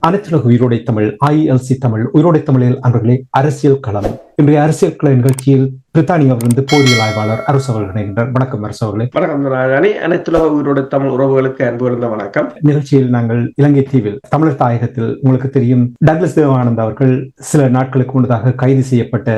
அனைத்துலக உயிரோடை தமிழ் IELC தமிழ் உயிரோடை தமிழில் அன்பர்களே அரசியல் களம். இன்றைய அரசியல் கள நிகழ்ச்சியில் பிரித்தானியாவிலிருந்து போரியல் ஆய்வாளர் அரசு அவர்கள் இணைகின்றார். வணக்கம் அரசு அவர்களே. வணக்கம் ராஜாணி. அனைத்துலக உயிரோடை தமிழ் உறவுகளுக்கு அன்பு இருந்த வணக்கம். நிகழ்ச்சியில் நாங்கள் இலங்கை தீவில் தமிழர் தாயகத்தில் உங்களுக்கு தெரியும் டக்ளஸ் தேவானந்தா அவர்கள் சில நாட்களுக்கு முன்னதாக கைது செய்யப்பட்ட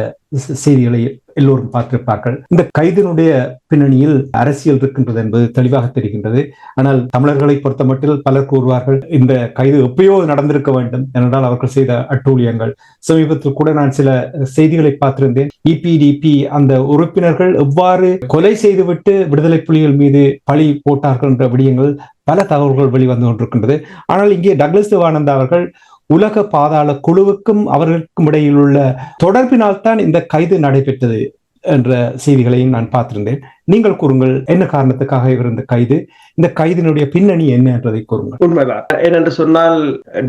செய்திகளை எல்லோரும் பார்த்திருப்பார்கள். இந்த கைதினுடைய பின்னணியில் அரசியல் இருக்கின்றது என்பது தெளிவாக தெரிகின்றது. ஆனால் தமிழர்களை பொறுத்த மட்டில் பலர் கூறுவார்கள் இந்த கைது எப்பயோ நடந்திருக்க வேண்டும் என்றால் அவர்கள் செய்த அட்டூழியங்கள். சமீபத்தில் கூட நான் சில செய்திகளை பார்த்திருந்தேன். EPDP அந்த உறுப்பினர்கள் எவ்வாறு கொலை செய்துவிட்டு விடுதலை புலிகள் மீது பழி போட்டார்கள் என்ற விடயங்கள் பல தகவல்கள் வெளிவந்து கொண்டிருக்கின்றது. ஆனால் இங்கே டக்ளஸ் தேவானந்தா அவர்கள் உலக பாதாள குழுவுக்கும் அவர்களுக்கும் இடையில் உள்ள தொடர்பினால் தான் இந்த கைது நடைபெற்றது என்ற செய்திகளையும் நான் பார்த்திருந்தேன். நீங்கள் கூறுங்கள், என்ன காரணத்துக்காக இவர் இந்த கைது, இந்த கைதினுடைய பின்னணி என்ன என்றதை கூறுங்கள். உண்மைதான். ஏனென்று சொன்னால்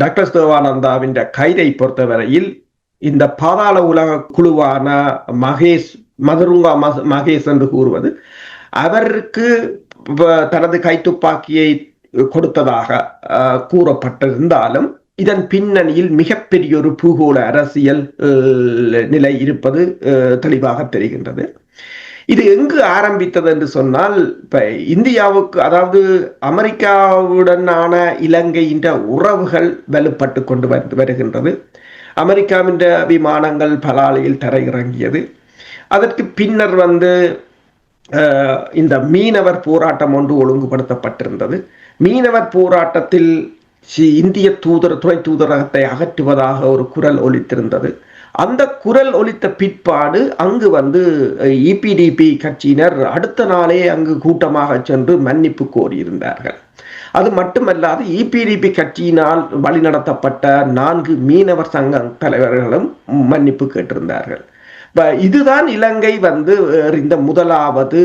டாக்டர் தேவானந்தாவின் கைதை பொறுத்தவரையில் இந்த பாதாள உலக குழுவான மதுருங்கா மகேஷ் என்று கூறுவது அவருக்கு தனது கைத்துப்பாக்கியை கொடுத்ததாக கூறப்பட்டிருந்தாலும் இதன் பின்னணியில் மிகப்பெரிய ஒரு பூகோள அரசியல் நிலை இருப்பது தெளிவாக தெரிகின்றது. இது எங்கு ஆரம்பித்தது என்று சொன்னால், இப்ப இந்தியாவுக்கு, அதாவது அமெரிக்காவுடனான இலங்கையின் உறவுகள் வலுப்பட்டு கொண்டு வருகின்றது. அமெரிக்காவின் விமானங்கள் பலாலியில் தரையிறங்கியது. அதற்கு பின்னர் இந்த மீனவர் போராட்டம் ஒன்று ஒழுங்குபடுத்தப்பட்டிருந்தது. மீனவர் போராட்டத்தில் இந்திய துணை தூதரகத்தை அகற்றுவதாக ஒரு குரல் ஒலித்திருந்தது. அந்த குரல் ஒலித்த பிற்பாடு அங்கு EPDP கட்சியினர் அடுத்த நாளே அங்கு கூட்டமாக சென்று மன்னிப்பு கோரியிருந்தார்கள். அது மட்டுமல்லாது EPDP கட்சியினால் வழிநடத்தப்பட்ட 4 மீனவர் சங்க தலைவர்களும் மன்னிப்பு கேட்டிருந்தார்கள். இதுதான் இலங்கை இந்த முதலாவது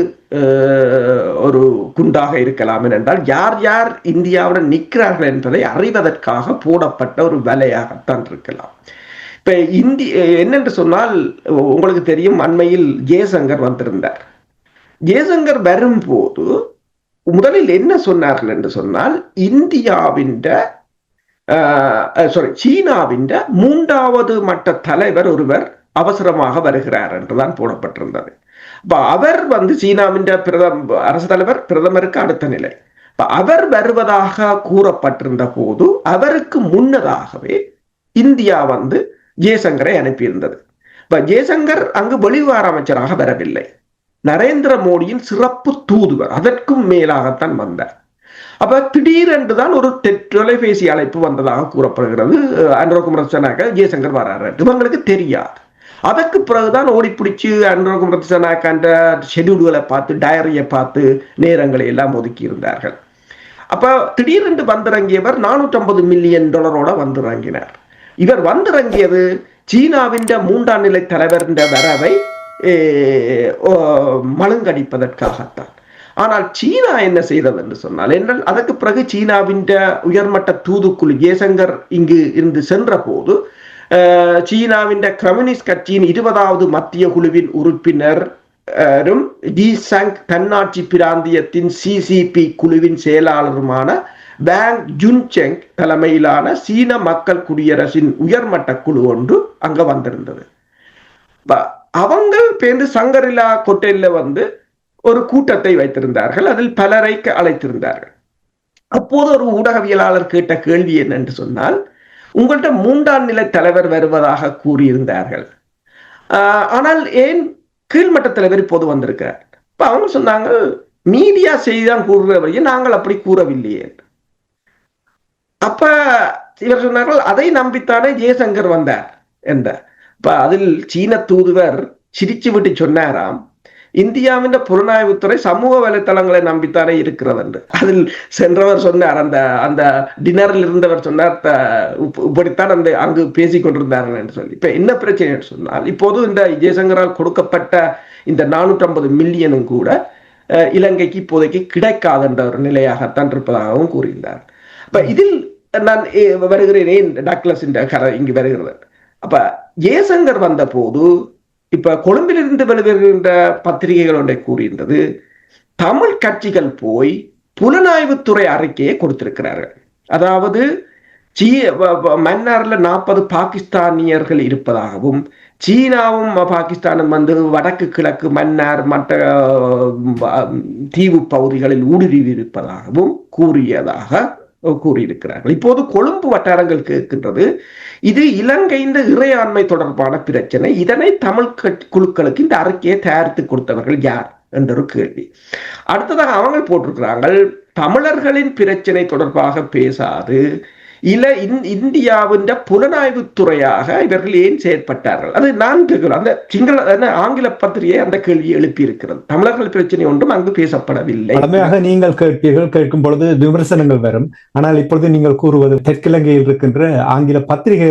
ஒரு குண்டாக இருக்கலாம். என்றால் யார் யார் இந்தியாவுடன் நிற்கிறார்கள் என்பதை அறிவதற்காக போடப்பட்ட ஒரு வேலையாகத்தான் இருக்கலாம். இப்ப என்னென்று சொன்னால், உங்களுக்கு தெரியும், அண்மையில் ஜெய்சங்கர் வந்திருந்தார். ஜெய்சங்கர் வரும்போது முதலில் என்ன சொன்னார்கள் என்று சொன்னால், சீனாவின் 3வது மட்ட தலைவர் ஒருவர் அவசரமாக வருகிறார் என்றுதான் போடப்பட்டிருந்தது. அவர் சீனாவின் அரசு தலைவர், பிரதமருக்கு அடுத்த நிலை. அவர் வருவதாக கூறப்பட்டிருந்த போது அவருக்கு முன்னதாகவே இந்தியா ஜெய்சங்கரை அனுப்பியிருந்தது. ஜெய்சங்கர் அங்கு வெளிவார அமைச்சராக வரவில்லை, நரேந்திர மோடியின் சிறப்பு தூதுவர், அதற்கும் மேலாகத்தான் வந்தார். அப்ப திடீரென்றுதான் ஒரு தொலைபேசி அழைப்பு வந்ததாக கூறப்படுகிறது. அனுரா குமார திசாநாயக்க ஜெய்சங்கர் வராரு, இவங்களுக்கு தெரியாது. அதற்கு பிறகுதான் ஓடி பிடிச்சு அனுரா குமார திசாநாயக்க ஷெடியூல்களை பார்த்து, டயரியை பார்த்து நேரங்களை எல்லாம் ஒதுக்கி இருந்தார்கள். அப்ப திடீரென்று வந்திறங்கியவர் $450 மில்லியன் வந்திறங்கினார். இவர் வந்திறங்கியது சீனாவின் 3ஆம் நிலை தலைவர் வரவை மழுங்கடிப்பதற்காகத்தான். ஆனால் சீனா என்ன செய்தது என்று சொன்னால், என்றால் அதற்கு பிறகு சீனாவின் உயர்மட்ட தூதுக்குழு ஜெய்சங்கர் இங்கு இருந்து சென்ற போது சீனாவின் கம்யூனிஸ்ட் கட்சியின் 20வது மத்திய குழுவின் உறுப்பினரும் ஜிசாங் தன்னாட்சி பிராந்தியத்தின் CCP குழுவின் செயலாளருமான வாங் ஜுன்செங் தலைமையிலான சீன மக்கள் குடியரசின் உயர்மட்ட குழு ஒன்று அங்க வந்திருந்தது. அவங்க சங்கரிலா கொட்டையில ஒரு கூட்டத்தை வைத்திருந்தார்கள். அதில் பலரை அழைத்திருந்தார்கள். அப்போது ஒரு ஊடகவியலாளர் கேட்ட கேள்வி என்னென்று சொன்னால், உங்கள்கிட்ட 3ஆம் நிலை தலைவர் வருவதாக கூறியிருந்தார்கள், ஆனால் ஏன் கீழ்மட்ட தலைவர் இப்போது வந்திருக்கிறார்? இப்ப அவங்க சொன்னாங்க, மீடியா செய்திதான் கூறுறவரையே நாங்கள் அப்படி கூறவில்லையே. அப்ப இவர் சொன்னார்கள், அதை நம்பித்தானே ஜெய்சங்கர் வந்தார் என்ற. இப்ப அதில் சீன தூதுவர் சிரிச்சு விட்டு சொன்னாராம், இந்தியாவின் புலனாய்வுத்துறை சமூக வலைத்தளங்களை நம்பித்தானே இருக்கிறது என்று. அதில் சென்றவர் சொன்னார், அந்த டின்னரில் இருந்தவர் சொன்னார், இப்படித்தான் அங்கு பேசிக் கொண்டிருந்தார்கள் என்று சொல்லி. இப்ப என்ன பிரச்சனை என்று சொன்னால், இப்போது இந்த ஜெய்சங்கரால் கொடுக்கப்பட்ட இந்த 450 மில்லியனும் கூட இலங்கைக்கு இப்போதைக்கு கிடைக்காது என்ற ஒரு நிலையாகத்தான் இருப்பதாகவும் கூறியிருந்தார். அப்ப இதில் நான் வருகிறேன், டாக்டர்ஸ் கதை இங்கு வருகிறது. அப்ப ஜெய்சங்கர் வந்த போது இப்ப கொழும்பிலிருந்து வெளிவருகின்ற பத்திரிகைகள் ஒன்றை கூறியிருந்தது, தமிழ் கட்சிகள் போய் புலனாய்வுத்துறை அறிக்கையை கொடுத்திருக்கிறார்கள். அதாவது மன்னார்ல 40 பாகிஸ்தானியர்கள் இருப்பதாகவும், சீனாவும் பாகிஸ்தானும் வந்து வடக்கு கிழக்கு மன்னார் மற்ற தீவு பகுதிகளில் ஊடுருவி இருப்பதாகவும் கூறியிருக்கிறார்கள். இப்போது கொழும்பு வட்டாரங்கள் கேட்கின்றது, இது இலங்கையின் இறையாண்மை தொடர்பான பிரச்சனை, இதனை தமிழ் குழுக்களுக்கு இந்த அறிக்கையை தயாரித்து கொடுத்தவர்கள் யார் என்ற ஒரு கேள்வி. அடுத்ததாக அவங்க போட்டிருக்கிறார்கள், தமிழர்களின் பிரச்சனை தொடர்பாக பேசாது இந்தியாவின் புலனாய்வு துறையாக இவர்கள் ஏன் செயற்பட்டார்கள்? அது நான் அந்த ஆங்கில பத்திரிகை அந்த கேள்வியை எழுப்பி இருக்கிறது. தமிழர்கள் பிரச்சனை ஒன்றும் அங்கு பேசப்படவில்லை. பழமையாக நீங்கள் கேட்பீர்கள், கேட்கும் பொழுது விமர்சனங்கள் வரும். ஆனால் இப்பொழுது நீங்கள் கூறுவது தெற்கிலங்கையில் இருக்கின்ற ஆங்கில பத்திரிகை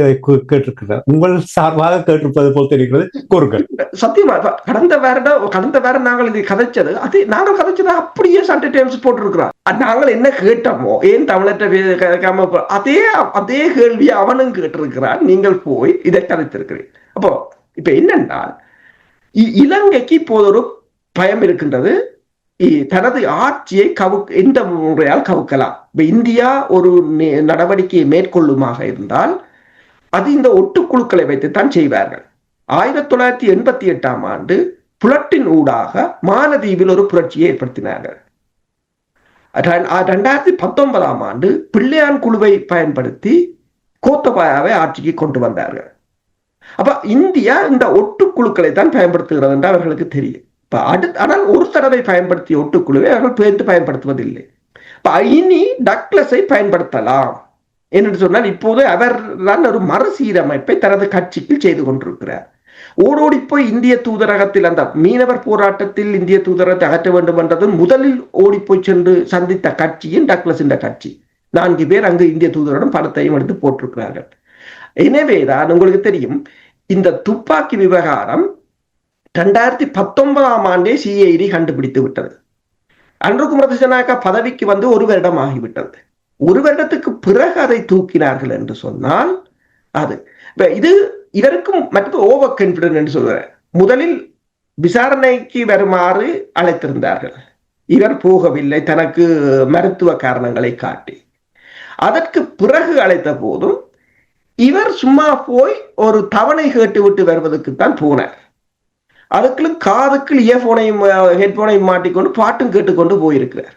கேட்டிருக்கிறார், உங்கள் சார்பாக கேட்டிருப்பது போல் தெரிகிறது. கூறுங்கள். சத்தியமா கடந்த வாரம் நாங்கள் இதை கதைச்சது, அது நாங்கள் கதைச்சது அப்படியே சண்டே டைம்ஸ் போட்டிருக்கிறோம். நாங்கள் என்ன கேட்டோமோ, ஏன் தமிழற்ற அதே கேள்வியை அவனும் கேட்டிருக்கிறான். நீங்கள் போய் இதை கதைத்திருக்கிறேன். அப்போ இப்ப என்னன்னா, இலங்கைக்கு இப்போது ஒரு பயம் இருக்கின்றது, தனது ஆட்சியை எந்த முறையால் கவுக்கலாம். இப்ப இந்தியா ஒரு நடவடிக்கையை மேற்கொள்ளுமாக இருந்தால் அது இந்த ஒட்டுக்குழுக்களை வைத்துத்தான் செய்வார்கள். 1988 ஆண்டு புலட்டின் ஊடாக மாலதீவில் ஒரு புரட்சியை ஏற்படுத்தினார்கள். 2019 ஆண்டு பிள்ளையான் குழுவை பயன்படுத்தி கோத்தபாயாவை ஆட்சிக்கு கொண்டு வந்தார்கள். அப்ப இந்தியா இந்த ஒட்டுக்குழுக்களை தான் பயன்படுத்துகிறது என்று அவர்களுக்கு தெரியும். ஆனால் ஒரு தடவை பயன்படுத்திய ஒட்டுக்குழுவை அவர்கள் பயன்படுத்துவதில்லை. இனி டக்ளஸை பயன்படுத்தலாம் என்று சொன்னால், இப்போது அவர் தான் ஒரு மறுசீரமைப்பை தனது கட்சிக்கு செய்து கொண்டிருக்கிறார். ஓடோடி போய் இந்திய தூதரகத்தில் அந்த மீனவர் போராட்டத்தில் இந்திய தூதரகத்தை அகற்ற வேண்டும் என்றது முதலில் ஓடிப்போய் சென்று சந்தித்த கட்சியின் டக்ளஸ் என்ற கட்சி. 4 பேர் அங்கு இந்திய தூதரிடம் பணத்தையும் எடுத்து போட்டிருக்கிறார்கள். எனவேதான் உங்களுக்கு தெரியும், இந்த துப்பாக்கி விவகாரம் 2019 ஆண்டே சிஐடி கண்டுபிடித்து விட்டது. அன்றுகுமார திசாநாயக்கா பதவிக்கு வந்து 1 வருடம் ஆகிவிட்டது. 1 வருடத்துக்கு பிறகு அதை தூக்கினார்கள் என்று சொன்னால், அது இது இதற்கும் மற்றது ஓவர் கான்பிடன்ட் என்று சொல்கிறார். முதலில் விசாரணைக்கு வருமாறு அழைத்திருந்தார்கள், இவர் போகவில்லை, தனக்கு மருத்துவ காரணங்களை காட்டி. அதற்கு பிறகு அழைத்த போதும் இவர் சும்மா போய் ஒரு தவணை கேட்டு விட்டு வருவதற்குத்தான் போனார். அதுக்குள்ள காதுக்குள் இயர்போனையும் ஹெட்போனையும் மாட்டிக்கொண்டு பாட்டும் கேட்டுக்கொண்டு போயிருக்கிறார்.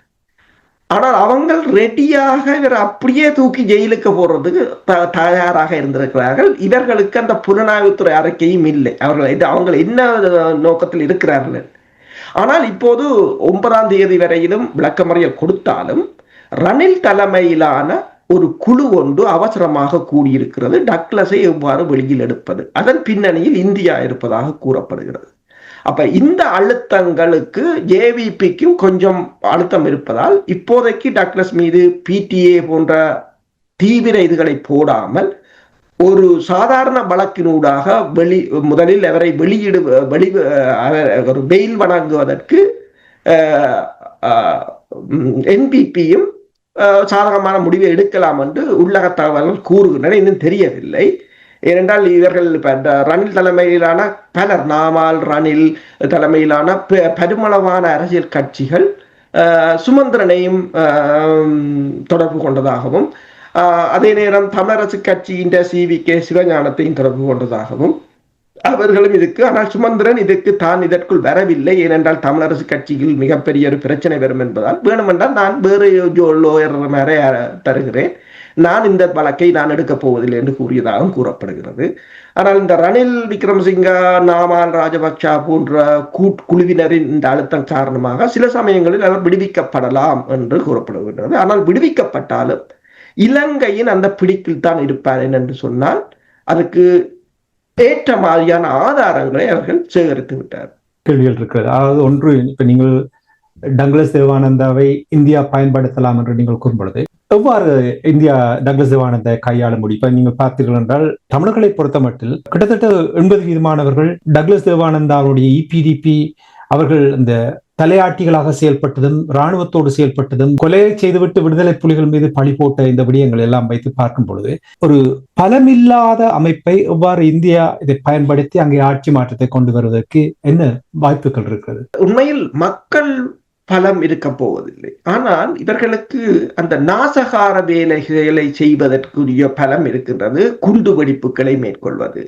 ஆனால் அவங்க ரெடியாக இவர் அப்படியே தூக்கி ஜெயிலுக்கு போடுறதுக்கு தயாராக இருந்திருக்கிறார்கள். இவர்களுக்கு அந்த புலனாய்வுத்துறை அறிக்கையும் இல்லை. அவங்க என்ன நோக்கத்தில் இருக்கிறார்கள். ஆனால் இப்போது 9ஆம் தேதி வரையிலும் விளக்கமறியல் கொடுத்தாலும் ரணில் தலைமையிலான ஒரு குழு ஒன்று அவசரமாக கூடியிருக்கிறது, டக்ளஸை எவ்வாறு வெளியில் எடுப்பது. அதன் பின்னணியில் இந்தியா இருப்பதாக கூறப்படுகிறது. அப்ப இந்த அழுத்தங்களுக்கு ஜேவிபிக்கும் கொஞ்சம் அழுத்தம் இருப்பதால் இப்போதைக்கு டக்ளஸ் மீது பிடிஏ போன்ற தீவிர இதுகளை போடாமல் ஒரு சாதாரண வழக்கினூடாக முதலில் அவரை ஒரு பெயில் வழங்குவதற்கு என்பிபியும் சாதகமான முடிவை எடுக்கலாம் என்று உள்ளக தகவல்கள் கூறுகின்றன. இன்னும் தெரியவில்லை. ஏனென்றால் இவர்கள் ரணில் தலைமையிலான பலர், நாமல் ரணில் தலைமையிலான பெருமளவான அரசியல் கட்சிகள் சுமந்திரனையும் தொடர்பு கொண்டதாகவும், அதே நேரம் தமிழரசு கட்சியின் CVK சிவஞானத்தையும் தொடர்பு கொண்டதாகவும் அவர்களும் இதுக்கு, ஆனால் சுமந்திரன் இதற்குள் வரவில்லை. ஏனென்றால் தமிழரசு கட்சியில் மிகப்பெரிய ஒரு பிரச்சனை வரும் என்பதால், வேணுமென்றால் நான் வேறு லோயர் மேலே தருகிறேன், நான் இந்த வழக்கை நான் எடுக்கப் போவதில்லை என்று கூறியதாகவும் கூறப்படுகிறது. ஆனால் இந்த ரணில் விக்ரமசிங்கா, நாமல் ராஜபக்சா போன்ற குழுவினரின் இந்த அழுத்தம் காரணமாக சில சமயங்களில் அவர் விடுவிக்கப்படலாம் என்று கூறப்படுகின்றது. ஆனால் விடுவிக்கப்பட்டாலும் இலங்கையின் அந்த பிடிக்கில் தான் இருப்பார் என்று சொன்னால் அதுக்கு ஏற்ற மாதிரியான ஆதாரங்களை அவர்கள் சேகரித்து விட்டார். கேள்விகள் இருக்கிறது. அதாவது ஒன்று, இப்ப நீங்கள் டக்ளஸ் தேவானந்தாவை இந்தியா பயன்படுத்தலாம் என்று நீங்கள் கூறும்பொழுது, எவ்வாறு இந்தியா டக்ளஸ் தேவானந்தை கையாள முடியும்? இப்ப நீங்கள் பார்த்தீர்கள் என்றால், தமிழர்களை பொறுத்த மட்டில் கிட்டத்தட்ட 80% டக்ளஸ் தேவானந்தாவுடைய EPDP அவர்கள் இந்த தலையாட்டிகளாக செயல்பட்டதும், இராணுவத்தோடு செயல்பட்டதும், கொலை செய்துவிட்டு விடுதலை புலிகள் மீது பழி போட்ட இந்த விடயங்கள் எல்லாம் வைத்து பார்க்கும் பொழுது, ஒரு பலமில்லாத அமைப்பை எவ்வாறு இந்தியா இதை பயன்படுத்தி அங்கே ஆட்சி மாற்றத்தை கொண்டு வருவதற்கு என்ன வாய்ப்புகள் இருக்கிறது? உண்மையில் மக்கள் பலம் இருக்க போவதில்லை. ஆனால் இவர்களுக்கு அந்த நாசகார வேலைகளை செய்வதற்குரிய பலம் இருக்கின்றது. குண்டு வெடிப்புகளை மேற்கொள்வது.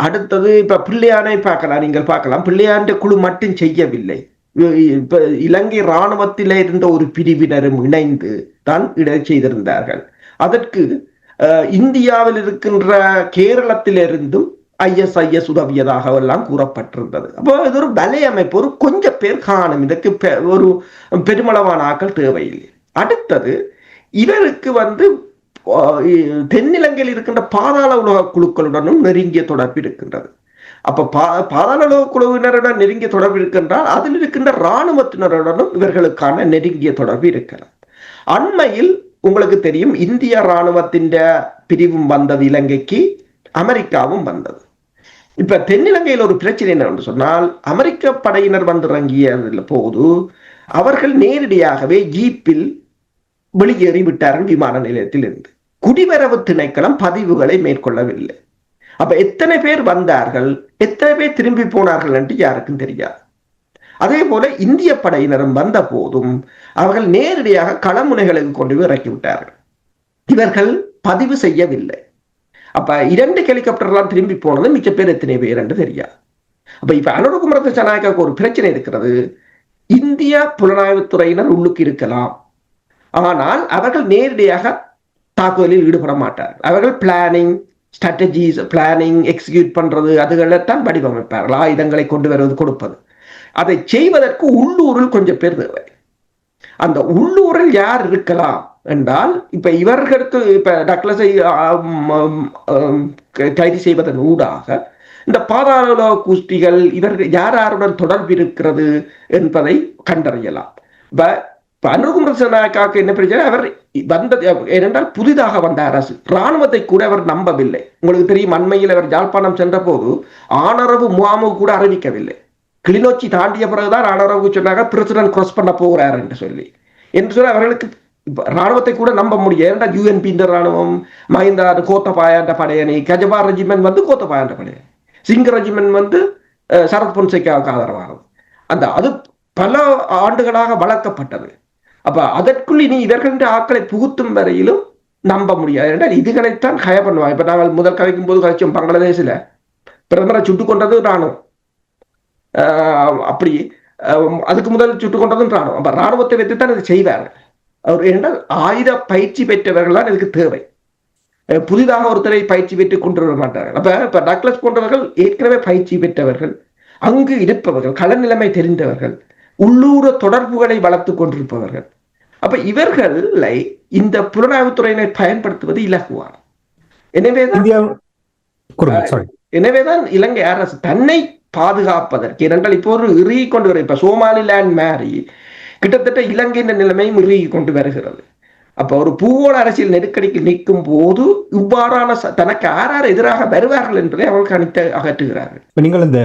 அடுத்தது இப்ப பிள்ளையானை பார்க்கலாம், நீங்கள் பார்க்கலாம். பிள்ளையாண்ட குழு மட்டும் செய்யவில்லை. இப்ப இலங்கை இராணுவத்தில இருந்த ஒரு பிரிவினரும் இணைந்து தான் இதை செய்திருந்தார்கள். அதற்கு இந்தியாவில் இருக்கின்ற கேரளத்திலிருந்தும் ISIS உதவியதாக எல்லாம் கூறப்பட்டிருந்தது. அப்போ இது ஒரு வலையமைப்பு. ஒரு கொஞ்சம் பேர் காணும். இதற்கு ஒரு பெருமளவான ஆக்கள் தேவையில்லை. அடுத்தது இவருக்கு தென்னிலங்கையில் இருக்கின்ற பாதாள உலக குழுக்களுடனும் நெருங்கிய தொடர்பு இருக்கின்றது. அப்ப பாதாள உலக குழுவினருடன் நெருங்கிய தொடர்பு இருக்கின்றால் அதில் இருக்கின்ற இராணுவத்தினருடனும் இவர்களுக்கான நெருங்கிய தொடர்பு இருக்கிறது. அண்மையில் உங்களுக்கு தெரியும், இந்திய இராணுவத்தின் பிரிவும் வந்தது இலங்கைக்கு, அமெரிக்காவும் வந்தது. இப்ப தென்னிலங்கையில் ஒரு பிரச்சனை என்னவென்று சொன்னால், அமெரிக்க படையினர் இறங்கிய போது அவர்கள் நேரடியாகவே ஜீப்பில் வெளியேறி விட்டார்கள் விமான நிலையத்தில் இருந்து. குடிவரவு திணைக்களம் பதிவுகளை மேற்கொள்ளவில்லை. அப்ப எத்தனை பேர் வந்தார்கள், எத்தனை பேர் திரும்பி போனார்கள் என்று யாருக்கும் தெரியாது. அதே போல இந்திய படையினரும் வந்த போதும் அவர்கள் நேரடியாக களமுனைகளுக்கு கொண்டு போய் இறக்கிவிட்டார்கள். இவர்கள் பதிவு செய்யவில்லை. அப்ப 2 ஹெலிகாப்டர்லாம் திரும்பி போனது, மிச்ச பேர் எத்தனை பேர் என்று தெரியாது. அப்ப இப்ப அனுரகுமார திசாநாயக்காவுக்கு ஒரு பிரச்சனை இருக்கிறது. இந்திய புலனாய்வுத்துறையினர் உள்ளுக்கு இருக்கலாம், ஆனால் அவர்கள் நேரடியாக தாக்குதலில் ஈடுபட மாட்டார்கள். அவர்கள் பிளானிங், ஸ்ட்ராட்டஜிஸ், பிளானிங், எக்ஸிக்யூட் பண்றது, அதுகளைத்தான் வடிவமைப்பார்கள். ஆயுதங்களை கொண்டு வருவது, கொடுப்பது. அதை செய்வதற்கு உள்ளூரில் கொஞ்சம் பேர் தேவை. அந்த உள்ளூரில் யார் இருக்கலாம் என்றால், இப்ப இவர்களுக்கு இப்ப டக்ளஸை கைது செய்வதன் ஊடாக இந்த பாதாள குஸ்திகள் இவர்கள் யாருடன் தொடர்பு இருக்கிறது என்பதை கண்டறியலாம். அனுரகுமார திசாநாயக்காவுக்கு என்ன பிரச்சனை, அவர் வந்தது ஏனென்றால் புதிதாக வந்த அரசு, இராணுவத்தை கூட அவர் நம்பவில்லை. உங்களுக்கு தெரியும், அண்மையில் அவர் யாழ்ப்பாணம் சென்ற போது ஆணரவு முகாமுக்கு கூட அறிவிக்கவில்லை. கிளிநொச்சி தாண்டிய பிறகுதான் ஆணரவுக்கு சொன்னாங்க பிரசிடன்ட் கிராஸ் பண்ண போகிறார் என்று சொல்லி அவர்களுக்கு இராணுவத்தை கூட நம்ப முடியாது. ஏன்னா UNP இராணுவம், மஹிந்த கோத்தபாயாண்ட படையணி, கஜபா ரெஜிமெண்ட் கோத்தபாயாண்ட படையணி, சிங்க ரெஜிமெண்ட் சரத் பொன்சேகாவுக்கு ஆதரவானது. அது பல ஆண்டுகளாக வளர்க்கப்பட்டது. அப்ப அதற்குள் இனி இவர்களின் ஆக்களை புகுத்தும் வரையிலும் நம்ப முடியாது. என்றால் இதுகளைத்தான் கய பண்ணுவாங்க. இப்ப நாங்கள் முதல் கலைக்கும் போது கழிச்சோம், பங்களாதேசில் பிரதமரை சுட்டுக் கொண்டது இராணுவம். அப்படி அதுக்கு முதல் சுட்டுக் கொண்டதும் இராணுவம். அப்ப இராணுவத்தை வைத்துத்தான் இதை செய்வார்கள். அவர் என்றால் ஆயுத பயிற்சி பெற்றவர்கள் தான் இதுக்கு தேவை. புதிதாக ஒருத்தரை பயிற்சி பெற்று கொண்டு வர மாட்டார்கள். இப்ப டக்ளஸ் போன்றவர்கள் ஏற்கனவே பயிற்சி பெற்றவர்கள், அங்கு இருப்பவர்கள், களநிலைமை தெரிந்தவர்கள், உள்ளூர தொடர்புகளை வளர்த்து கொண்டிருப்பவர்கள். அப்ப இவர்களை இந்த புலனாய்வுத்துறையினை பயன்படுத்துவது இலகுவான. எனவேதான் இலங்கை அரசு தன்னை பாதுகாப்பதற்கு, ஏனென்றால் இப்போ ஒரு இறுகி கொண்டு வர, இப்ப சோமாலிலாந்து மாதிரி கிட்டத்தட்ட இலங்கையின் நிலைமையும் இறுகி கொண்டு வருகிறது. அப்ப ஒரு பூகோள அரசியல் நெருக்கடிக்கு நிற்கும் போது இவ்வாறான தனக்கு யார் எதிராக வருவார்கள் என்பதை அவர்கள் கணித்து அகற்றுகிறார்கள். நீங்கள் இந்த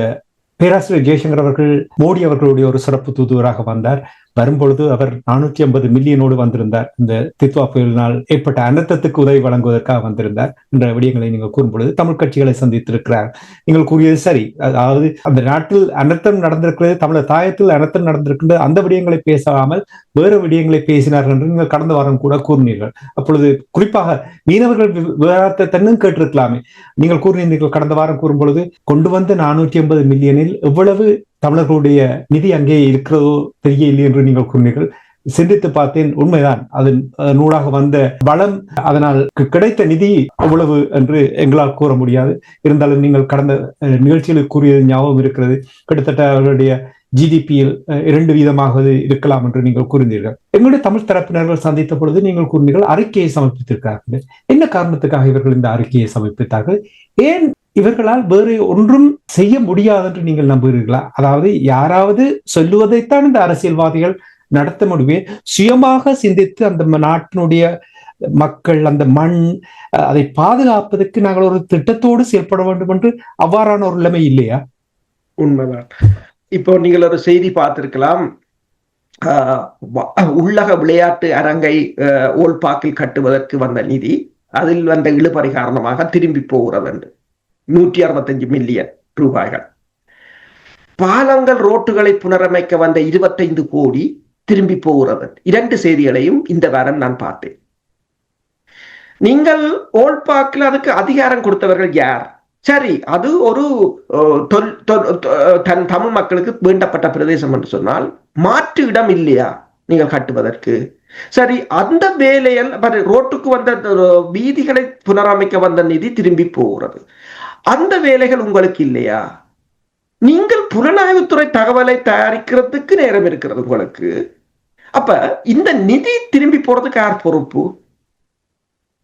பேராசிரியர் ஜெய்சங்கர் அவர்கள் மோடி அவர்களுடைய ஒரு சிறப்பு தூதுவராக வந்தார். வரும்பொழுது அவர் 450 மில்லியனோடு வந்திருந்தார். இந்த தித்வா புயலினால் ஏற்பட்ட அனர்த்தத்துக்கு உதவி வழங்குவதற்காக வந்திருந்தார் என்ற விடயங்களை நீங்கள் கூறும்பொழுது தமிழ் கட்சிகளை சந்தித்திருக்கிறார். நீங்கள் கூறியது சரி. அதாவது அந்த நாட்டில் அனர்த்தம் நடந்திருக்கிறது, தமிழர் தாயத்தில் அனர்த்தம் நடந்திருக்கின்றது, அந்த விடயங்களை பேசாமல் வேறு விடயங்களை பேசினார்கள் என்று நீங்கள் கடந்த வாரம் கூட கூறினீர்கள். அப்பொழுது குறிப்பாக மீனவர்கள் விவகாரத்தை தன்னும் கேட்டிருக்கலாமே. நீங்கள் கூறினீர்கள் கடந்த வாரம் கூறும்பொழுது கொண்டு வந்த 450 மில்லியனில் எவ்வளவு தமிழர்களுடைய நிதி அங்கே இருக்கிறதோ தெரியவில்லை என்று நீங்கள் கூறினீர்கள். சிந்தித்து பார்த்தேன், உண்மைதான். அதன் நூலாக வந்த வளம், அதனால் கிடைத்த நிதி எவ்வளவு என்று எங்களால் கூற முடியாது. இருந்தாலும் நீங்கள் கடந்த நிகழ்ச்சியில் கூறியது ஞாபகம் இருக்கிறது. கிட்டத்தட்ட அவர்களுடைய GDP-யில் 2% இருக்கலாம் என்று நீங்கள் கூறினீர்கள். எங்களுடைய தமிழ் தரப்பினர்கள் சந்தித்த பொழுது நீங்கள் கூறினீர்கள் அறிக்கையை சமர்ப்பித்திருக்கிறார்கள். என்ன காரணத்துக்காக இவர்கள் இந்த அறிக்கையை சமர்ப்பித்தார்கள்? ஏன் இவர்களால் வேறு ஒன்றும் செய்ய முடியாது என்று நீங்கள் நம்புகிறீர்களா? அதாவது யாராவது சொல்லுவதைத்தான் இந்த அரசியல்வாதிகள் நடத்த முடிவே, சுயமாக சிந்தித்து அந்த நாட்டினுடைய மக்கள், அந்த மண், அதை பாதுகாப்பதற்கு நாங்கள் ஒரு திட்டத்தோடு செயல்பட வேண்டும் என்று அவ்வாறான ஒரு நிலைமை இல்லையா? உண்மைதான். இப்போ நீங்கள் ஒரு செய்தி பார்த்திருக்கலாம். உள்ளக விளையாட்டு அரங்கை ஓல்பாக்கில் கட்டுவதற்கு வந்த நிதி, அதில் வந்த இழுபறி காரணமாக திரும்பி போகிறது என்று 165 மில்லியன் ரூபாய்கள். பாலங்கள், ரோட்டுகளை புனரமைக்க வந்த 25 கோடி திரும்பி போகிறது. 2 செய்திகளையும் இந்த வாரம் நான் பார்த்தேன். நீங்கள் ஓல்பாக்கில் அதுக்கு அதிகாரம் கொடுத்தவர்கள் யார்? சரி, அது ஒரு தமிழ் மக்களுக்கு வேண்டப்பட்ட பிரதேசம் என்று சொன்னால் மாற்று இடம் இல்லையா நீங்கள் கட்டுவதற்கு? சரி, அந்த வேலையில் ரோட்டுக்கு வந்த வீதிகளை புனரமைக்க வந்த நிதி திரும்பி போகிறது. அந்த வேலைகள் உங்களுக்கு இல்லையா? நீங்கள் புலனாய்வுத்துறை தகவலை தயாரிக்கிறதுக்கு நேரம் இருக்கிறது உங்களுக்கு. அப்ப இந்த நிதி திரும்பி போறதுக்கு யார் பொறுப்பு?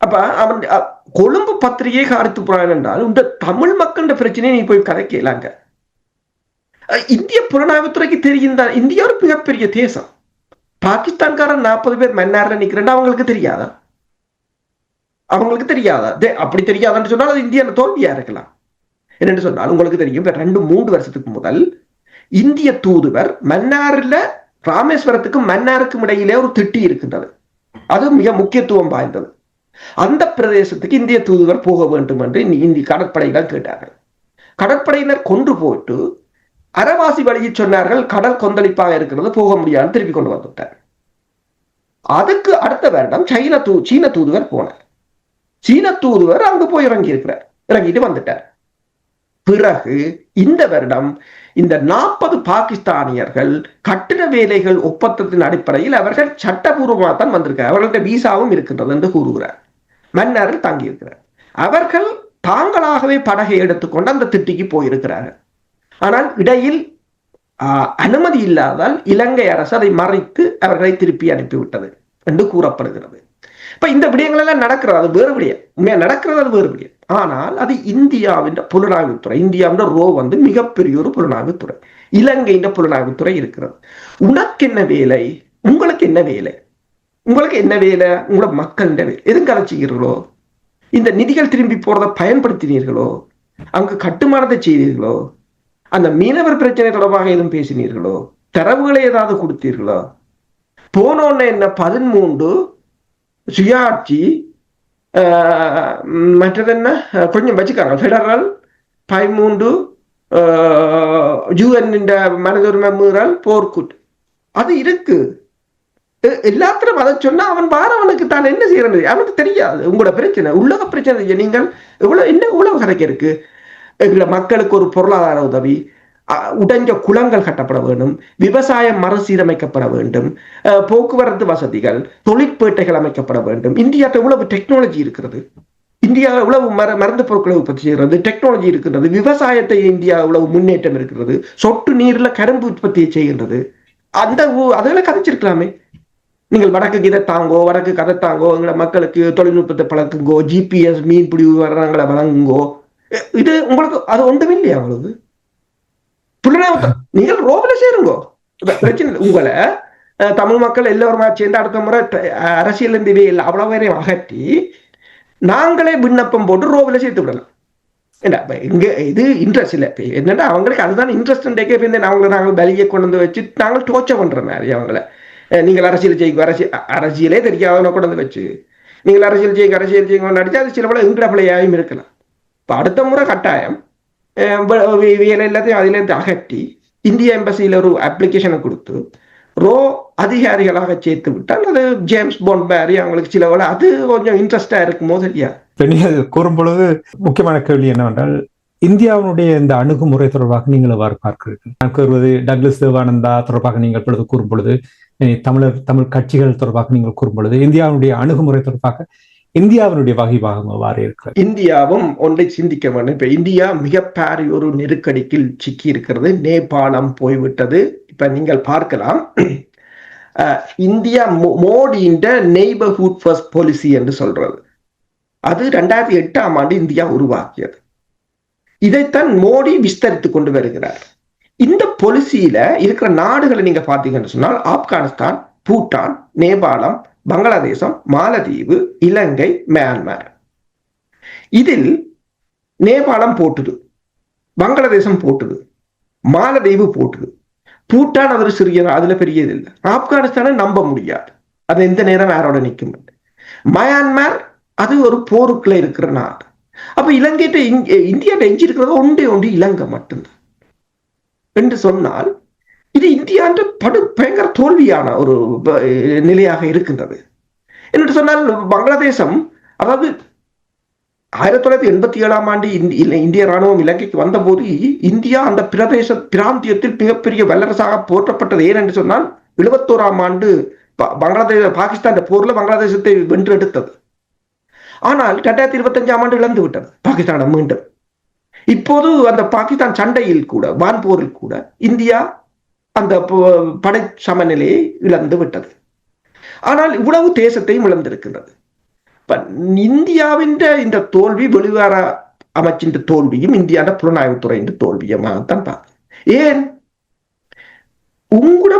அப்ப அவன் கொழும்பு பத்திரிகை காரித்து போறான் என்றால் இந்த தமிழ் மக்கள் பிரச்சனையை நீ போய் கதைக்கலாங்க. இந்திய புலனாய்வுத்துறைக்கு தெரியும் தான், இந்தியா ஒரு மிகப்பெரிய தேசம். பாகிஸ்தான்காரன் 40 பேர் மன்னார்ல நிக்கிறேன், அவங்களுக்கு தெரியாதா? அவங்களுக்கு தெரியாதா? அப்படி தெரியாதான்னு சொன்னால் அது இந்தியாவில் தோல்வியா இருக்கலாம். என்னென்னு சொன்னால் உங்களுக்கு தெரியும், 2-3 வருஷத்துக்கு முதல் இந்திய தூதுவர் மன்னார்ல ராமேஸ்வரத்துக்கும் மன்னாருக்கும் இடையிலே ஒரு திட்டி இருக்கின்றது. அது மிக முக்கியத்துவம் வாய்ந்தது. அந்த பிரதேசத்துக்கு இந்திய தூதுவர் போக வேண்டும் என்று இந்திய கடற்படையினர் கேட்டார்கள். கடற்படையினர் கொண்டு போட்டு அரவாசி வழியில் சொன்னார்கள், கடல் கொந்தளிப்பாக இருக்கிறது, போக முடியாது, திருப்பி கொண்டு வந்துட்டார். அதுக்கு அடுத்த வருடம் சீன தூதுவர் போனார். சீன தூதுவர் அங்கு போய் இறங்கிட்டு வந்துட்டார். பிறகு இந்த வருடம் இந்த 40 பாகிஸ்தானியர்கள் கட்டிட வேலைகள் ஒப்பந்தத்தின் அடிப்படையில் அவர்கள் சட்டபூர்வமாக தான் வந்திருக்கிறார். அவர்களுடைய வீசாவும் இருக்கின்றது என்று கூறுகிறார். மன்னாரில் தங்கியிருக்கிறார். அவர்கள் தாங்களாகவே படகை எடுத்துக்கொண்டு அந்த திட்டிக்கு போயிருக்கிறார்கள். ஆனால் இடையில் அனுமதி இல்லாதால் இலங்கை அரசு அதை மறைத்து அவர்களை திருப்பி அனுப்பிவிட்டது என்று கூறப்படுகிறது. இப்ப இந்த விடயங்கள் எல்லாம் நடக்கிறது, அது வேறு விடயம். உண்மையா நடக்கிறது, அது வேறு விடயம். ஆனால் அது இந்தியாவின் புலனாய்வுத்துறை, இந்தியாவின் ரோ மிகப்பெரிய ஒரு புலனாய்வுத்துறை, இலங்கையின் புலனாய்வுத்துறை இருக்கிறது. உனக்கு என்ன வேலை? உங்களுக்கு என்ன வேலை? உங்களுக்கு என்ன வேலை? உங்களோட மக்கள் வேலை எதுவும் கலைச்சிக்கிறீர்களோ? இந்த நிதிகள் திரும்பி போறதை பயன்படுத்தினீர்களோ? அங்கு கட்டுமானத்தை செய்தீர்களோ? அந்த மீனவர் பிரச்சனை தொடர்பாக எதுவும் பேசினீர்களோ? தரவுகளை ஏதாவது கொடுத்தீர்களோ? போனோன்னு என்ன 13 சுயாட்சி, மற்றது என்ன கொஞ்சம் வச்சுக்காங்க, பெடரல் 13 UN மனித உரிமை மீறல், போர்க்குட், அது இருக்கு எல்லாத்திலும். அதை சொன்னா அவன் வாரவனுக்கு தான் என்ன செய்யறது அவனுக்கு தெரியாது. உங்களோட பிரச்சனை உலக பிரச்சனை. நீங்கள் இவ்வளவு கதைக்கு இருக்கு. மக்களுக்கு ஒரு பொருளாதார உதவி, உடைஞ்ச குளங்கள் கட்டப்பட வேண்டும், விவசாயம் மறுசீரமைக்கப்பட வேண்டும், போக்குவரத்து வசதிகள், தொழிற்பேட்டைகள் அமைக்கப்பட வேண்டும். இந்தியாவில் இவ்வளவு டெக்னாலஜி இருக்கிறது. இந்தியா இவ்வளவு மருந்து பொருட்களை உற்பத்தி செய்கிறது, டெக்னாலஜி இருக்கிறது. விவசாயத்தை இந்தியா இவ்வளவு முன்னேற்றம் இருக்கிறது. சொட்டு நீர்ல கரும்பு உற்பத்தியை செய்கின்றது. அதெல்லாம் கதைச்சிருக்கலாமே. நீங்கள் வடக்கு இதை தாங்கோ, வடக்கு கதை தாங்கோ, எங்களை மக்களுக்கு தொழில்நுட்பத்தை பழக்குங்கோ, GPS மீன்பிடி விவரங்களை வழங்குங்கோ. இது உங்களுக்கு அது ஒன்றும் இல்லையா? உங்களுக்கு நீங்கள் ரோபில சேருங்கோ, பிரச்சனை இல்லை. உங்களை தமிழ் மக்கள் எல்லோருமா சேர்ந்து அடுத்த முறை அரசியல் இந்தியே இல்லை அவ்வளவு பேரையும் அகற்றி நாங்களே விண்ணப்பம் போட்டு ரோபில சேர்த்து விடலாம். இங்க இது இன்ட்ரெஸ்ட் இல்லை. என்னன்னா அவங்களுக்கு அதுதான் இன்ட்ரெஸ்ட். நாங்கள் பலியை கொண்டு வந்து வச்சு நாங்கள் டோர்ச்சர் பண்ற மாதிரி அவங்களை. நீங்கள் அரசியல் செய்யுங்க, அரசியலே தெரியாதவனை கொண்டு வந்து வச்சு நீங்கள் அரசியல் செய்யுங்க நடிச்சு அது சில போல இங்கிரப்பிள்ளையாயும் இருக்கலாம். இப்போ அடுத்த முறை கட்டாயம் எல்லாத்தையும் அதிலேருந்து அகற்றி இந்திய எம்பசியில ஒரு அப்ளிகேஷனை கொடுத்து ரோ அதிகாரிகளாக சேர்த்து விட்டால் அது ஜேம்ஸ் பாண்ட் மாதிரி அவங்களுக்கு சில வேலை அது கொஞ்சம் இன்ட்ரெஸ்டா இருக்குமோ சரியா? கூறும் பொழுது முக்கியமான கேள்வி என்னவென்றால், இந்தியாவினுடைய இந்த அணுகுமுறை தொடர்பாக நீங்கள் எவ்வாறு பார்க்கிறீர்கள்? நான் கூறுவது டக்ளஸ் தேவானந்தா தொடர்பாக நீங்கள் பொழுது கூறும் பொழுது, தமிழ் கட்சிகள் தொடர்பாக நீங்கள் கூறும் பொழுது, இந்தியாவுடைய அணுகுமுறை தொடர்பாக இந்தியாவினுடைய வகைபாகம் எவ்வாறு இருக்கிறது? இந்தியாவும் ஒன்றை சிந்திக்க வேண்டும். இப்ப இந்தியா மிகப்பெரிய ஒரு நெருக்கடிக்கு சிக்கி இருக்கிறது. நேபாளம் போய்விட்டது. இப்ப நீங்கள் பார்க்கலாம், இந்தியா மோடியின் நெய்பர்ஹுட் ஃபர்ஸ்ட் பாலிசி என்று சொல்றது, அது 2008ஆம் ஆண்டு இந்தியா உருவாக்கியது. இதைத்தான் மோடி விஸ்தரித்துக் கொண்டு வருகிறார். இந்த பாலிசியில இருக்கிற நாடுகளை நீங்க பார்த்தீங்கன்னு சொன்னால் ஆப்கானிஸ்தான், பூட்டான், நேபாளம், பங்களாதேசம், மாலத்தீவு, இலங்கை, மியான்மர். இதில் நேபாளம் போட்டுது, பங்களாதேசம் போட்டுது, மாலத்தீவு போட்டுது, பூட்டான் அது சிறிய, அதுல பெரியது இல்லை. ஆப்கானிஸ்தானை நம்ப முடியாது, அது எந்த நேரம் யாரோட நிற்கும். மியான்மர் அது ஒரு போருக்குள்ள இருக்கிற நாடு. அப்ப இலங்கையிட்ட இந்தியாட்ட எஞ்சி இருக்கிறது ஒன்றே இலங்கை மட்டும்தான் என்று சொன்னால் இது இந்தியான்ற பயங்கர தோல்வியான ஒரு நிலையாக இருக்கின்றது. என்று சொன்னால் பங்களாதேசம், அதாவது 1987 இந்திய ராணுவம் இலங்கைக்கு வந்தபோது இந்தியா அந்த பிராந்தியத்தில் மிகப்பெரிய வல்லரசாக போற்றப்பட்டது. ஏனென்று சொன்னால் 71 பாகிஸ்தான் போர்ல பங்களாதேசத்தை வென்றெடுத்தது. ஆனால் 2025 இழந்து விட்டது பாகிஸ்தானம் மீண்டும். இப்போது அந்த பாகிஸ்தான் சண்டையில் கூட, வான்போரில் கூட இந்தியா அந்த படை சமநிலையை இழந்து விட்டது. ஆனால் இவ்வளவு தேசத்தையும் இழந்திருக்கின்றது. இந்தியாவின் இந்த தோல்வி வெளிவார அமைச்சின் தோல்வியும் இந்தியாவின் புலனாய்வுத்துறையின் தோல்வியமாகத்தான் பார்க்க. ஏன் உங்களோட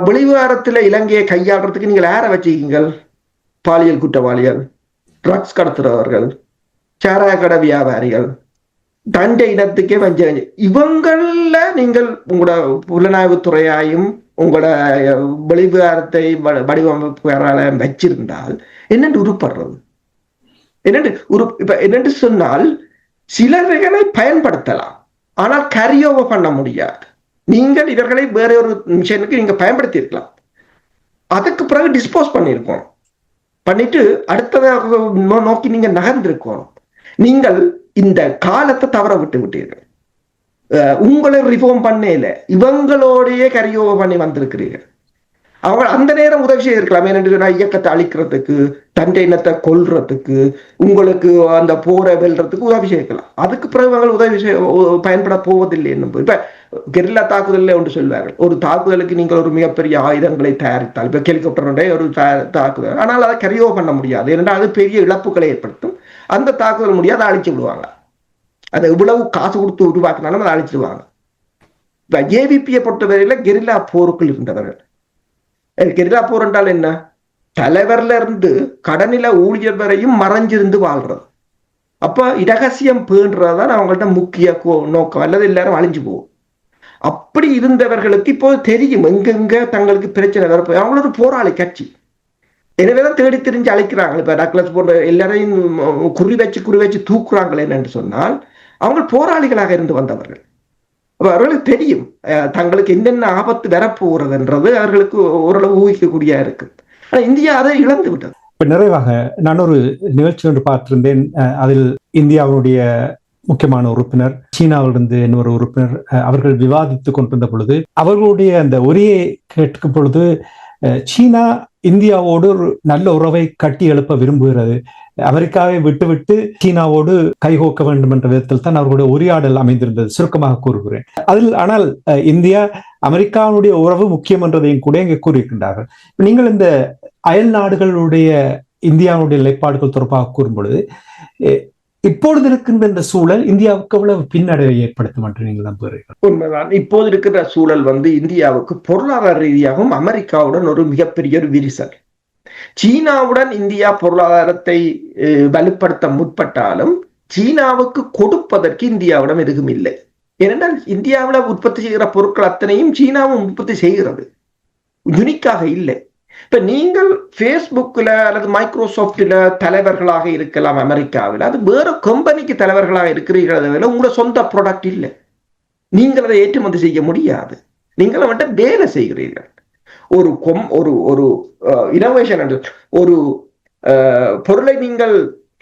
வெளிவாரத்தில் இலங்கையை கையாடுறதுக்கு நீங்கள் யாரை வச்சுக்கீங்கள்? பாலியல் குற்றவாளிகள், ட்ரக்ஸ் கடத்துறவர்கள், சாராய கடை வியாபாரிகள், தண்டை இனத்துக்கே வஞ்சகஞ்சு, இவங்கள நீங்கள் உங்களோட புலனாய்வுத்துறையாயும் உங்களோட வெளிவிவகாரத்தை வடிவமைப்பு வச்சிருந்தால் என்னென்று உருப்படுறது? என்னென்று சொன்னால் சிலர்களை பயன்படுத்தலாம், ஆனால் கேரியோவர் பண்ண முடியாது. நீங்கள் இவர்களை வேற ஒரு மிஷனுக்கு நீங்க பயன்படுத்தி இருக்கலாம், அதுக்கு பிறகு டிஸ்போஸ் பண்ணிருக்கோம், பண்ணிட்டு அடுத்ததாக நோக்கி நீங்க நகர்ந்திருக்கோம். நீங்கள் இந்த காலத்தை தவற விட்டு விட்டீர்கள். உங்களை ரிஃபார்ம் பண்ணல, இவங்களோடையே கேரியோவர் பண்ணி வந்திருக்கிறீர்கள். அவங்க அந்த நேரம் உதவி செய்திருக்கலாம். ஏனென்று இயக்கத்தை அழிக்கிறதுக்கு, தண்டை இனத்தை கொல்றதுக்கு, உங்களுக்கு அந்த போரை வெல்றதுக்கு உதவி செய்யலாம். அதுக்கு பிறகு அவங்கள் உதவி பயன்பட போவதில்லை என்னும் இப்ப கெரில்லா தாக்குதல் ஒன்று சொல்வார்கள். ஒரு தாக்குதலுக்கு நீங்கள் ஒரு மிகப்பெரிய ஆயுதங்களை தயாரித்தால், இப்ப ஹெலிகாப்டருடைய ஒரு தாக்குதல், ஆனால் அதை கரியோ பண்ண முடியாது. ஏனென்றால் அது பெரிய இழப்புகளை ஏற்படுத்தும். அந்த தாக்குதல் முடியாது, அழிச்சு விடுவாங்க. அதை இவ்வளவு காசு கொடுத்து உருவாக்கினாலும் அதை அழிச்சிடுவாங்க. இப்ப ஏவிபியை பொறுத்தவரையில கெரில்லா போருக்குள் இருந்தவர்கள். கெரில்லா போர் என்றால் என்ன? தலைவர்ல இருந்து கடனில ஊழியர் வரையும் மறைஞ்சிருந்து வாழ்றது. அப்ப இரகசியம் பேன்றதுதான் அவங்கள்ட்ட முக்கிய நோக்கம், அல்லது எல்லாரும் அழிஞ்சு போகும். அப்படி இருந்தவர்களுக்கு இப்போ தெரியும் எங்கெங்க தங்களுக்கு பிரச்சனை வரப்போய். அவங்களோட போராளி கட்சி, எனவேதான் தேடி தெரிஞ்சு அழைக்கிறாங்க. இப்ப டக்ளஸ் போன்ற எல்லாரையும் குறி வச்சு தூக்குறாங்களே என்று சொன்னால் அவங்க போராளிகளாக இருந்து வந்தவர்கள். அவர்களுக்கு தெரியும் தங்களுக்கு என்னென்ன ஆபத்து வரப்போகிறதுன்றது அவர்களுக்கு ஓரளவு ஊகிக்கக்கூடிய இருக்கு. ஆனா இந்தியா அதை இழந்து விட்டது. இப்ப நிறைவாக நான் ஒரு நிகழ்ச்சி ஒன்று பார்த்திருந்தேன். அதில் இந்தியாவுடைய முக்கியமான உறுப்பினர், சீனாவிலிருந்து இன்னொரு உறுப்பினர், அவர்கள் விவாதித்துக் கொண்டிருந்த பொழுது அவர்களுடைய அந்த உரையை கேட்கும் பொழுது சீனா இந்தியாவோடு ஒரு நல்ல உறவை கட்டி எழுப்ப விரும்புகிறது, அமெரிக்காவை விட்டுவிட்டு சீனாவோடு கைகோக்க வேண்டும் என்ற விதத்தில் தான் அவர்களுடைய உரையாடல் அமைந்திருந்தது, சுருக்கமாக கூறுகிறேன். அதில் ஆனால் இந்தியா அமெரிக்காவுடைய உறவு முக்கியம் என்றதையும் கூட இங்கே கூறியிருக்கின்றார்கள். நீங்கள் இந்த அயல் நாடுகளுடைய இந்தியாவுடைய நிலைப்பாடுகள் தொடர்பாக கூறும் பொழுது இப்பொழுது இருக்கின்ற இந்த சூழல் இந்தியாவுக்கு எவ்வளவு பின்னடைவை ஏற்படுத்தும் என்று நீங்கள் நம்புகிறீர்கள்? உண்மைதான். இப்போது இருக்கிற சூழல் இந்தியாவுக்கு பொருளாதார ரீதியாகவும் அமெரிக்காவுடன் ஒரு மிகப்பெரிய ஒரு விரிசல். சீனாவுடன் இந்தியா பொருளாதாரத்தை வலுப்படுத்த முற்பட்டாலும் சீனாவுக்கு கொடுப்பதற்கு இந்தியாவிடம் எதுவும் இல்லை. ஏனென்றால் இந்தியாவில் உற்பத்தி செய்கிற பொருட்கள் அத்தனையும் சீனாவும் உற்பத்தி செய்கிறது, யுனிக்காக இல்லை. இப்ப நீங்கள் பேஸ்புக்ல அல்லது மைக்ரோசாப்ட்ல தலைவர்களாக இருக்கலாம் அமெரிக்காவில், அது வேற கம்பெனிக்கு தலைவர்களாக இருக்கிறீர்கள், உங்களோட சொந்த ப்ராடக்ட் இல்லை, நீங்கள் அதை ஏற்றுமதி செய்ய முடியாது. நீங்கள் அவன்கிட்ட வேலை செய்கிறீர்கள். ஒரு ஒரு இனோவேஷன், ஒரு பொருளை நீங்கள்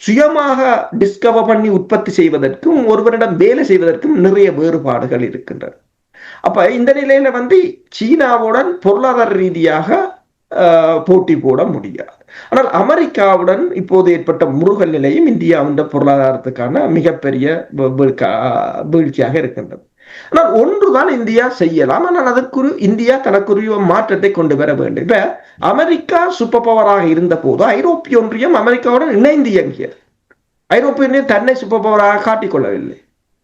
சுயமாக டிஸ்கவர் பண்ணி உற்பத்தி செய்வதற்கும் ஒருவரிடம் வேலை செய்வதற்கும் நிறைய வேறுபாடுகள் இருக்கின்றன. அப்ப இந்த நிலையில சீனாவுடன் பொருளாதார ரீதியாக போட்டி போட முடியாது. ஆனால் அமெரிக்காவுடன் இப்போது ஏற்பட்ட முருகல் நிலையும் இந்தியாவின் பொருளாதாரத்துக்கான மிகப்பெரிய வீழ்ச்சியாக இருக்கின்றது. ஆனால் ஒன்றுதான் இந்தியா செய்யலாம், ஆனால் அதற்கு இந்தியா தனக்குரிய மாற்றத்தை கொண்டு வர வேண்டும். இப்ப அமெரிக்கா சூப்பர் பவராக இருந்த போது ஐரோப்பிய ஒன்றியம் அமெரிக்காவுடன் இணைந்து இயங்கியது. ஐரோப்பிய ஒன்றியம் தன்னை சூப்பர் பவராக காட்டிக்கொள்ளவில்லை.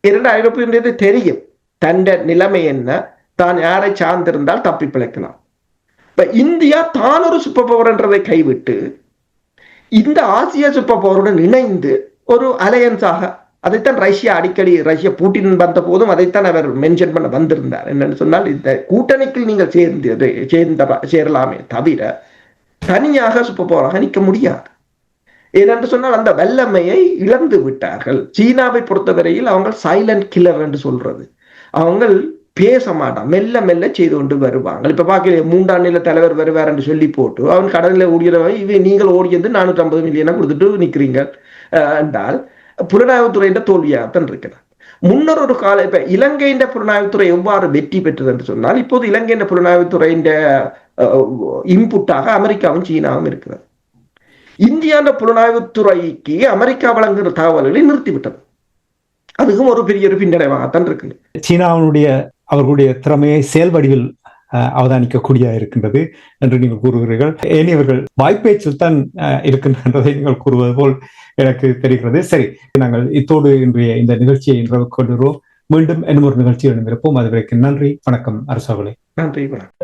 இரண்டு ஐரோப்பிய ஒன்றியத்தை தெரியும் தன் நிலைமை என்ன, தான் யாரை சார்ந்திருந்தால் தப்பி பிழைக்கலாம். இப்ப இந்தியா தான் ஒரு சூப்பர் பவர் என்றதை கைவிட்டு இந்த ஆசிய சூப்பர் பவருடன் இணைந்து ஒரு அலையன்ஸாக, அதைத்தான் ரஷ்யா புட்டின் வந்த போதும் அதைத்தான் அவர் மென்ஷன் பண்ண வந்திருந்தார். என்னன்னு சொன்னால் இந்த கூட்டணிக்குள் நீங்கள் சேரலாமே தவிர தனியாக சூப்பர் பவராக நிற்க முடியாது. ஏனென்று சொன்னால் அந்த வல்லமையை இழந்து விட்டார்கள். சீனாவை பொறுத்தவரையில் அவங்க சைலண்ட் கில்லர் என்று சொல்றது, அவங்க பேச மாட்டான், மெல்ல மெல்ல செய்து கொண்டு வருவாங்க. இப்ப பாக்க 3ஆம் நில தலைவர் வருவார் என்று சொல்லி போட்டு அவன் கடலில் ஓடியவை நீங்கள் ஓடி வந்து 450 மில்லியனை கொடுத்துட்டு நிக்கிறீங்க என்றால் புலனாய்வுத்துறையின் தோல்வியாகத்தான் இருக்கிறார். முன்னர் ஒரு கால இப்ப இலங்கையின் புலனாய்வுத்துறை எவ்வாறு வெற்றி பெற்றது என்று சொன்னால், இப்போது இலங்கையின் புலனாய்வுத்துறையின் இன்புட்டாக அமெரிக்காவும் சீனாவும் இருக்கிறது. இந்தியாண்ட புலனாய்வுத்துறைக்கு அமெரிக்கா வழங்குகிற தகவல்களை நிறுத்திவிட்டது. அதுவும் ஒரு பெரிய ஒரு பின்னடைவாகத்தான் இருக்கு. சீனாவுடைய அவர்களுடைய திறமையை செயல் வடிவில் அவதானிக்கக்கூடிய இருக்கின்றது என்று நீங்கள் கூறுகிறீர்கள். ஏனையவர்கள் வாய்ப்பேச்சில் தான் இருக்கின்றதை நீங்கள் கூறுவது போல் எனக்கு தெரிகிறது. சரி, நாங்கள் இத்தோடு இன்றைய இந்த நிகழ்ச்சியை இன்று கொண்டுகிறோம். மீண்டும் இன்னும் ஒரு நிகழ்ச்சியில் இருப்போம். அதுவரைக்கும் நன்றி, வணக்கம் அரசு அவர்களே. நன்றி, வணக்கம்.